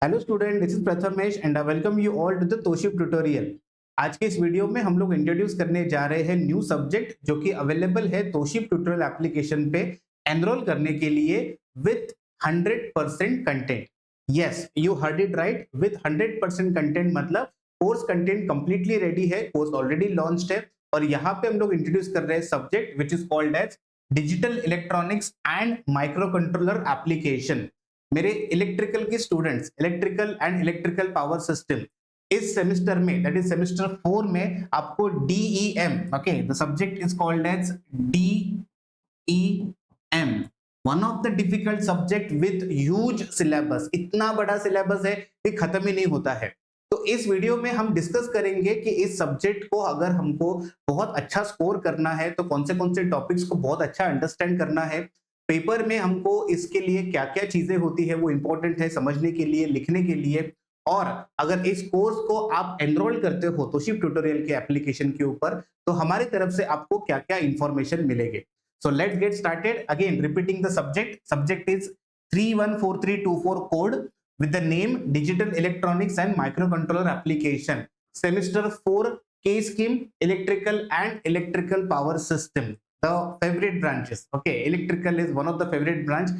Hello student, this is Prathamesh and I welcome you all to the toship tutorial. आज के इस video में हम लोग इंट्रोड्यूस करने जा रहे हैं न्यू सब्जेक्ट जो कि अवेलेबल है तोशिप ट्यूटोरियल एप्लीकेशन पे एनरोल करने के लिए with 100% content. Yes, you heard it right, with 100% content मतलब कोर्स कंटेंट कंप्लीटली रेडी है, कोर्स ऑलरेडी लॉन्च्ड है और यहाँ पे हम लोग इंट्रोड्यूस कर रहे हैं subject which is called as digital electronics and micro controller application. मेरे इलेक्ट्रिकल के students, electrical and electrical power system, इस सेमेस्टर में दैट इज सेमेस्टर 4 में आपको DEM, okay, the subject is called as DEM, one of the difficult subject with huge syllabus. इतना बड़ा syllabus है कि खत्म ही नहीं होता है। तो इस वीडियो में हम डिस्कस करेंगे कि इस सब्जेक्ट को अगर हमको बहुत अच्छा स्कोर करना है तो कौन से टॉपिक्स को बहुत अच्छा अंडरस्टैंड करना है, पेपर में हमको इसके लिए क्या क्या चीजें होती है वो इंपॉर्टेंट है समझने के लिए, लिखने के लिए। और अगर इस कोर्स को आप एनरोल करते हो तोशिप ट्यूटोरियल के एप्लीकेशन के ऊपर तो हमारी तरफ से आपको क्या क्या इंफॉर्मेशन मिलेगी। So let's get started. Again repeating the subject is 314324 code with the name digital electronics and microcontroller application, semester 4, K scheme, electrical and electrical power system, the favorite branches. Okay, electrical is one of the favorite branch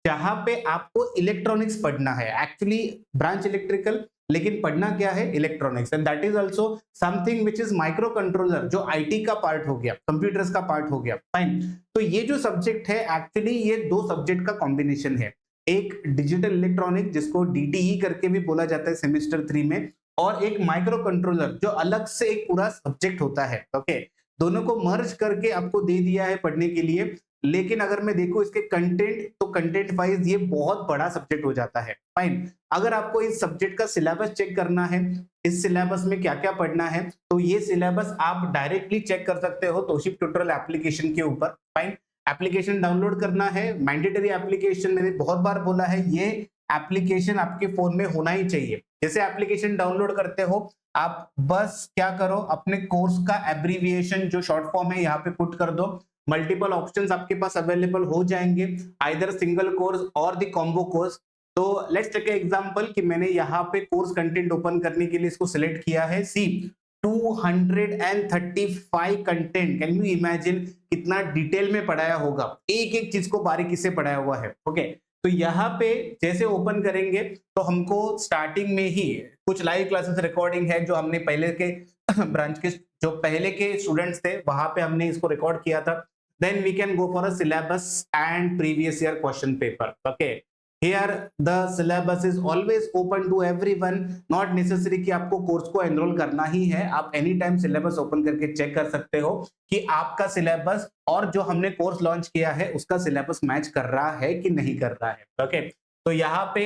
जहां पे आपको electronics पढ़ना है। Actually branch electrical, लेकिन पढ़ना क्या है, electronics, and that is also something which is micro controller, जो आईटी का पार्ट हो गया, कंप्यूटर्स का पार्ट हो गया। फाइन, तो ये जो सब्जेक्ट है एक्चुअली ये दो सब्जेक्ट का कॉम्बिनेशन है। एक डिजिटल इलेक्ट्रॉनिक जिसको डीटीई करके भी बोला जाता है सेमेस्टर 3 में, और एक माइक्रो कंट्रोलर जो अलग से एक पूरा सब्जेक्ट होता है। ओके, दोनों को मर्ज करके आपको दे दिया है पढ़ने के लिए। लेकिन अगर मैं देखूं इसके कंटेंट, तो कंटेंट वाइज ये बहुत बड़ा सब्जेक्ट हो जाता है। फाइन, अगर आपको इस सब्जेक्ट का सिलेबस चेक करना है, इस सिलेबस में क्या क्या पढ़ना है, तो ये सिलेबस आप डायरेक्टली चेक कर सकते हो तोशिप ट्यूटोरियल एप्लीकेशन के ऊपर। फाइन, एप्लीकेशन डाउनलोड करना है, मैंडेटरी एप्लीकेशन, मैंने बहुत बार बोला है ये एप्लीकेशन आपके फोन में होना ही चाहिए। जैसे एप्लीकेशन डाउनलोड करते हो आप बस क्या करो, अपने कोर्स का एब्रीविएशन जो शॉर्ट फॉर्म है यहाँ पे पुट कर दो। मल्टीपल ऑप्शंस आपके पास अवेलेबल हो जाएंगे, आइदर सिंगल कोर्स और द कॉम्बो कोर्स। तो लेट्स टेक एग्जांपल कि मैंने यहाँ पे कोर्स कंटेंट ओपन करने के लिए इसको सिलेक्ट किया है। सी 235 कंटेंट, कैन यू इमेजिन कितना डिटेल में पढ़ाया होगा, एक एक चीज को बारीकी से पढ़ाया हुआ है। ओके, तो यहाँ पे जैसे ओपन करेंगे तो हमको स्टार्टिंग में ही कुछ लाइव क्लासेस रिकॉर्डिंग है जो हमने पहले के ब्रांच के जो पहले के स्टूडेंट्स थे वहां पे हमने इसको रिकॉर्ड किया था। Then we can go for a syllabus and previous year question paper. Okay, here the syllabus is always open to everyone, not necessary कि आपको कोर्स को एनरोल करना ही है। आप एनी टाइम सिलेबस ओपन करके चेक कर सकते हो कि आपका सिलेबस और जो हमने कोर्स लॉन्च किया है उसका सिलेबस मैच कर रहा है कि नहीं कर रहा है। ओके, तो यहाँ पे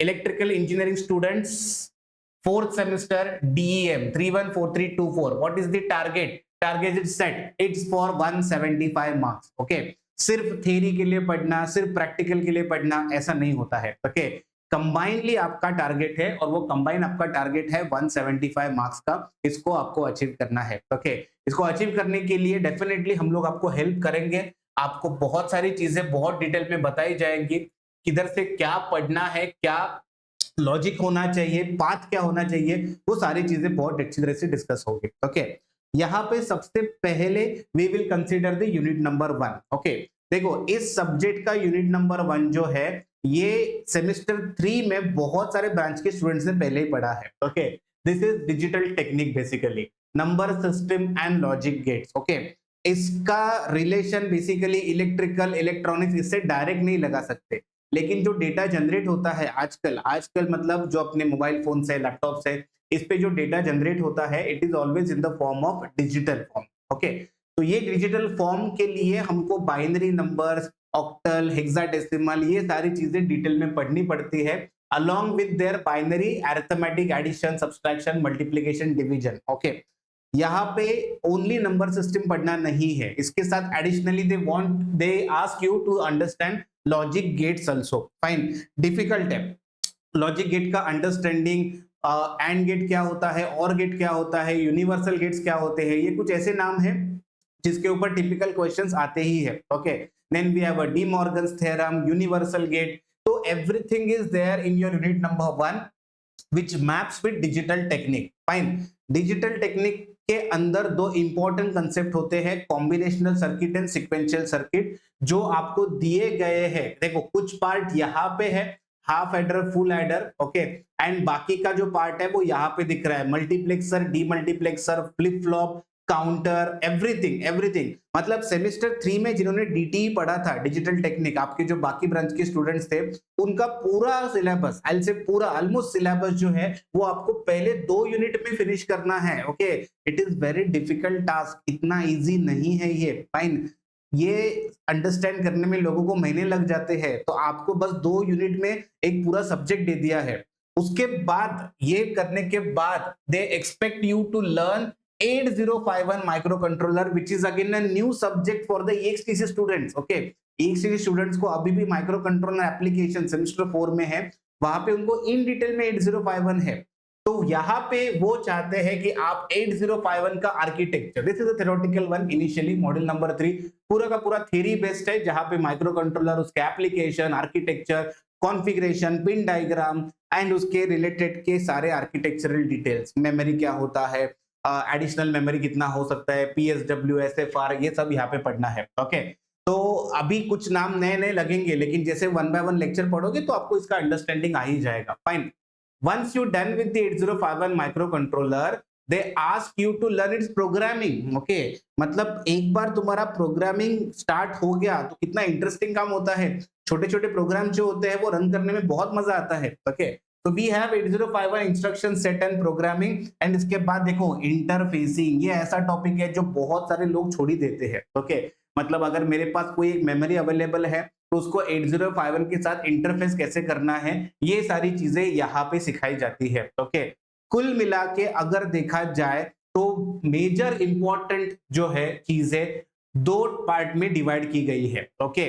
electrical engineering students, fourth semester, DEM 314324, what is the target? Target is set, it's for 175 marks. Okay, सिर्फ थ्योरी के लिए पढ़ना, सिर्फ प्रैक्टिकल के लिए पढ़ना, ऐसा नहीं होता है। ओके, कंबाइनली आपका टारगेट है और वो कंबाइन आपका टारगेट है 175 मार्क्स का। इसको आपको अचीव करना है। ओके, इसको अचीव करने के लिए डेफिनेटली हम लोग आपको हेल्प करेंगे। आपको बहुत सारी चीजें बहुत डिटेल में बताई जाएंगी, किधर से क्या पढ़ना है, क्या लॉजिक होना चाहिए, पाथ क्या होना चाहिए, वो सारी चीजें बहुत अच्छी तरह से डिस्कस होगी। ओके, यहाँ पे सबसे पहले we will consider the unit number 1। Okay, देखो इस सब्जेक्ट का यूनिट नंबर 1 जो है ये सेमेस्टर 3 में बहुत सारे ब्रांच के स्टूडेंट्स ने पहले ही पढ़ा है। Okay, this is digital technique, basically number system and logic gates. Okay, इसका रिलेशन बेसिकली इलेक्ट्रिकल इलेक्ट्रॉनिक्स इससे डायरेक्ट नहीं लगा सकते, लेकिन जो डेटा जनरेट होता है आजकल मतलब जो अपने मोबाइल फोन से, लैपटॉप से, इस पे जो डेटा जनरेट होता है it is always in the form of digital form. Okay, तो ये डिजिटल फॉर्म के लिए हमको बाइनरी नंबर्स, ऑक्टल, हेक्साडेसिमल, ये सारी चीजें डिटेल में पढ़नी पड़ती है, along with their binary arithmetic, addition, subtraction, multiplication, division. Okay, यहाँ पे ओनली नंबर सिस्टम पढ़ना नहीं है, इसके साथ additionally they ask you to understand logic gates also. Fine, difficult है लॉजिक गेट का अंडरस्टैंडिंग। एंड गेट क्या होता है, और गेट क्या होता है, यूनिवर्सल गेट्स क्या होते हैं, ये कुछ ऐसे नाम है जिसके ऊपर टिपिकल क्वेश्चंस आते ही है। Okay, then we have a De Morgan's theorem, universal gate. तो everything is there in your unit number 1 which maps with digital technique. Fine. Digital technique के अंदर दो इंपॉर्टेंट कंसेप्ट होते हैं, combinational circuit and sequential circuit, जो आपको दिए गए हैं। देखो कुछ पार्ट यहाँ पे है, half adder, full adder, okay, and बाकी का जो पार्ट है वो यहाँ पे दिख रहा है, multiplexer, demultiplexer, flip flop, counter, everything everything. मतलब सेमेस्टर 3 में जिन्होंने डीटीई पढ़ा था, डिजिटल टेक्निक, आपके जो बाकी ब्रांच के स्टूडेंट्स थे, उनका पूरा सिलेबस, आई से पूरा ऑलमोस्ट सिलेबस जो है वो आपको पहले 2 यूनिट में फिनिश करना है। Okay, it is very difficult task, इतना इजी नहीं है ये। फाइन, ये अंडरस्टैंड करने में लोगों को महीने लग जाते हैं, तो आपको बस 2 यूनिट में एक पूरा सब्जेक्ट दे दिया है। उसके बाद ये करने के बाद they expect you to learn 8051 microcontroller, which is again a new subject for the EXTC students. Okay, EXTC students को अभी भी माइक्रो कंट्रोलर एप्लीकेशन सेमेस्टर 4 में है, वहां पे उनको इन डिटेल में 8051 है। तो यहाँ पे वो चाहते हैं कि आप 8051 का architecture, this is a theoretical one initially, module number 3 पूरा का पूरा थ्योरी बेस्ड है, जहां पे माइक्रो कंट्रोलर, उसके application, architecture, configuration, pin diagram and उसके रिलेटेड के सारे आर्किटेक्चरल डिटेल्स, मेमोरी क्या होता है, एडिशनल मेमोरी कितना हो सकता है, PSW, SFR, ये सब यहाँ पे पढ़ना है। ओके, तो अभी कुछ नाम नए नए लगेंगे, लेकिन जैसे 1 by 1 लेक्चर पढ़ोगे तो आपको इसका अंडरस्टैंडिंग आ ही जाएगा। Fine, once you done with the 8051 micro controller, they ask you to learn its programming. Okay, मतलब एक बार तुम्हारा प्रोग्रामिंग स्टार्ट हो गया तो कितना इंटरेस्टिंग काम होता है, छोटे छोटे प्रोग्राम जो होते हैं वो रन करने में बहुत मजा आता है। ओके, तो we have 8051 instruction set and programming, and इसके बाद देखो इंटरफेसिंग, ये ऐसा टॉपिक है जो बहुत सारे लोग छोड़ ही देते हैं। ओके, मतलब अगर मेरे पास कोई एक मेमोरी अवेलेबल है तो उसको 8051 के साथ इंटरफेस कैसे करना है, ये सारी चीजें यहाँ पे सिखाई जाती है। ओके, कुल मिला के अगर देखा जाए तो मेजर इंपॉर्टेंट जो है चीजें 2 पार्ट में डिवाइड की गई है। Okay,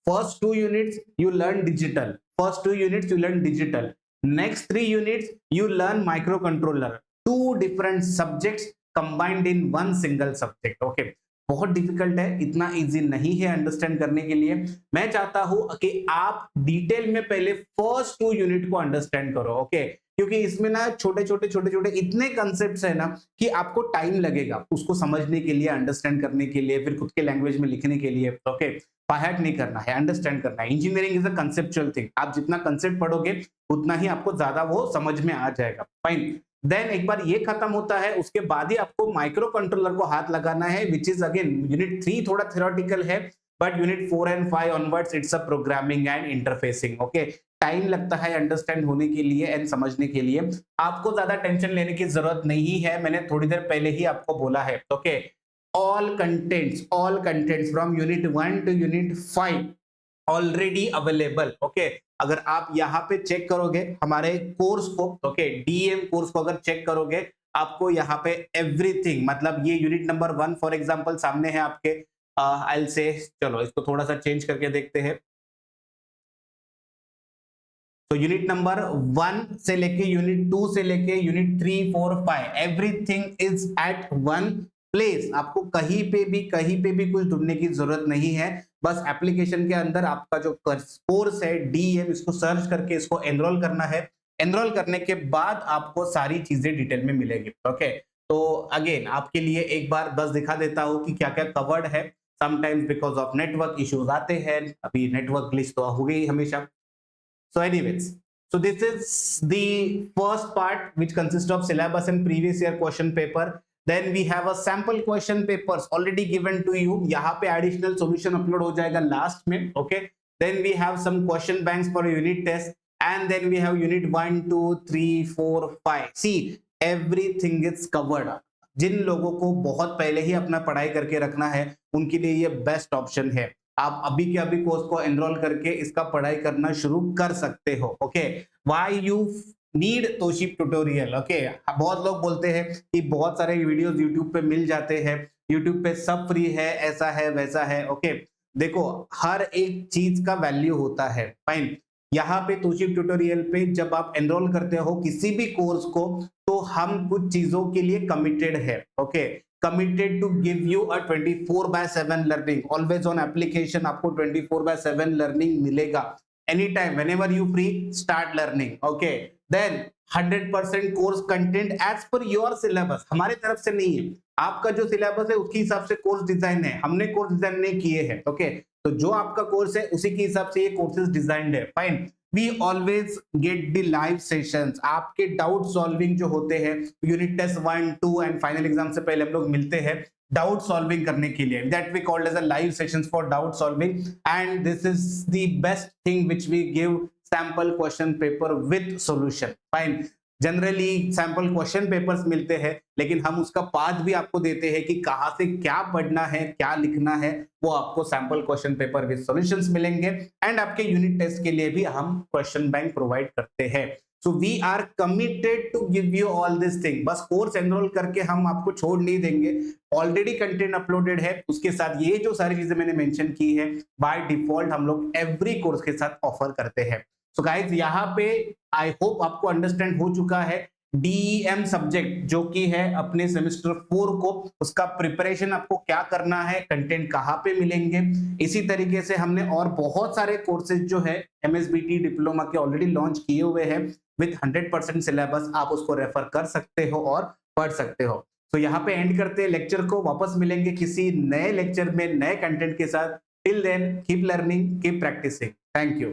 first 2 units you learn digital, first 2 units you learn digital, next 3 units you learn microcontroller, 2 different subjects combined in one single subject. Okay, बहुत डिफिकल्ट है, इतना इजी नहीं है अंडरस्टैंड करने के लिए। मैं चाहता हूं कि आप डिटेल में पहले फर्स्ट 2 यूनिट को अंडरस्टैंड करो। ओके, क्योंकि इसमें ना छोटे छोटे इतने कंसेप्ट्स है ना कि आपको टाइम लगेगा उसको समझने के लिए, अंडरस्टैंड करने के लिए, फिर खुद के लैंग्वेज में लिखने के लिए। ओके, बाहर नहीं करना है, अंडरस्टैंड करना है। Engineering is a conceptual thing, आप जितना कंसेप्ट पढ़ोगे उतना ही आपको ज्यादा वो समझ में आ जाएगा। फाइन, देन एक बार ये खत्म होता है, उसके बाद ही आपको माइक्रो कंट्रोलर को हाथ लगाना है, विच इज अगेन यूनिट 3 थोड़ा थ्योरेटिकल है, but unit 4 and 5 onwards it's a programming and interfacing. Okay, time लगता है अंडरस्टैंड होने के लिए एंड समझने के लिए, आपको ज्यादा टेंशन लेने की जरूरत नहीं है, मैंने थोड़ी देर पहले ही आपको बोला है। Okay, all contents from unit 1 to unit 5 already available. okay, अगर आप यहाँ पे चेक करोगे हमारे कोर्स को, ओके, डीएम कोर्स को अगर चेक करोगे, आपको यहाँ पे एवरीथिंग, मतलब ये यूनिट नंबर 1 फॉर एग्जांपल सामने है आपके, आई से, चलो इसको थोड़ा सा चेंज करके देखते हैं। तो यूनिट नंबर 1 से लेके यूनिट 2 से लेके unit 3, 4, 5 everything is at one place. आपको कहीं पे भी कुछ ढूंढने की जरूरत नहीं है, बस एप्लीकेशन के अंदर आपका जो कोर्स है डीएम, इसको सर्च करके इसको एनरोल करना है। एनरोल करने के बाद आपको सारी चीजें डिटेल में मिलेगी। ओके, तो अगेन आपके लिए एक बार बस दिखा देता हूं कि क्या क्या कवर्ड है। Sometimes because of network issues आते हैं, अभी नेटवर्क ग्लिच तो हो गई हमेशा। So anyways, so this is the first part which consists of syllabus and previous year question paper. Then we have a sample question papers already given to you. यहाँ पे additional solution upload हो जाएगा last में. Okay. Then we have some question banks for unit test, and then we have unit 1, 2, 3, 4, 5. See, everything is covered. जिन लोगों को बहुत पहले ही अपना पढ़ाई करके रखना है उनके लिए ये बेस्ट ऑप्शन है। आप अभी के अभी कोर्स को एनरोल करके इसका पढ़ाई करना शुरू कर सकते हो। Okay, why you need toship tutorial. Okay, बहुत लोग बोलते हैं कि बहुत सारे वीडियोस यूट्यूब पे मिल जाते हैं, यूट्यूब पे सब फ्री है, ऐसा है वैसा है। ओके, देखो हर एक चीज का वैल्यू होता है। फाइन, यहाँ पे तोशिप ट्यूटोरियल पे जब आप एनरोल करते हो किसी भी कोर्स को, तो हम कुछ चीजों के लिए कमिटेड है। Okay, committed to give you a 24/7 learning, always on application आपको 24/7 learning मिलेगा। anytime, whenever you free, start learning. Okay, then 100% course content as पर योर सिलेबस, हमारे तरफ से नहीं है, आपका जो सिलेबस है उसके हिसाब से कोर्स डिजाइन है, हमने कोर्स डिजाइन नहीं किए हैं. ओके, तो जो आपका कोर्स है उसी के हिसाब से ये कोर्सेज डिजाइंड है. Fine. We always get the live sessions, आपके डाउट सॉल्विंग जो होते हैं, unit test 1, 2 and final exam से पहले हम लोग मिलते हैं डाउट सॉल्विंग करने के लिए. That we called as a live sessions for doubt solving, and this is the best thing which we give, sample question paper with solution. Fine. Generally sample question papers मिलते हैं, लेकिन हम उसका path भी आपको देते हैं कि कहां से क्या पढ़ना है, क्या लिखना है, वो आपको sample question paper with solutions मिलेंगे. एंड आपके यूनिट टेस्ट के लिए भी हम क्वेश्चन बैंक प्रोवाइड करते हैं. So we are committed to give you all this thing. बस कोर्स एनरोल करके हम आपको छोड़ नहीं देंगे, ऑलरेडी कंटेंट अपलोडेड है, उसके साथ ये जो सारी चीजें मैंने मेंशन की है बाय डिफॉल्ट हम लोग एवरी कोर्स के साथ ऑफर करते हैं. सो गाइज, यहाँ पे आई होप आपको अंडरस्टैंड हो चुका है डीईएम सब्जेक्ट जो कि है अपने सेमेस्टर 4 को, उसका प्रिपरेशन आपको क्या करना है, कंटेंट कहाँ पे मिलेंगे. इसी तरीके से हमने और बहुत सारे कोर्सेज जो है एमएसबीटी डिप्लोमा के ऑलरेडी लॉन्च किए हुए हैं विद 100% सिलेबस. आप उसको रेफर कर सकते हो और पढ़ सकते हो. तो यहाँ पे एंड करते हैं लेक्चर को, वापस मिलेंगे किसी नए लेक्चर में नए कंटेंट के साथ. Till then keep learning, keep practicing. Thank you.